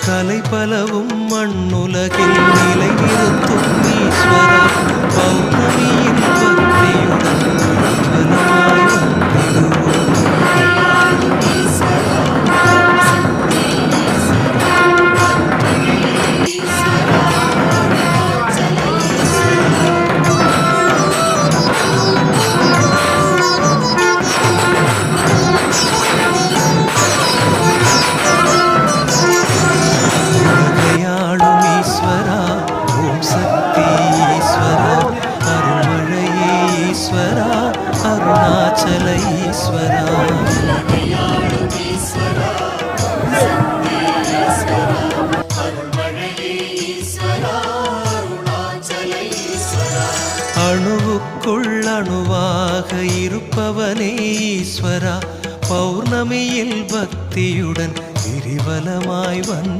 கலை பலவும் மண்ணுலகில் நிலை நிறுத்தும் ஈஸ்வரா பௌர்ணமியின் பக்தியுடன் பலமாய் வந்திடுவோம். அருணாச்சல ஈஸ்வரா அணுவுக்குள் அணுவாக இருப்பவனே ஈஸ்வரா பௌர்ணமியில் பக்தியுடன் கிரிவலமாய் வந்தே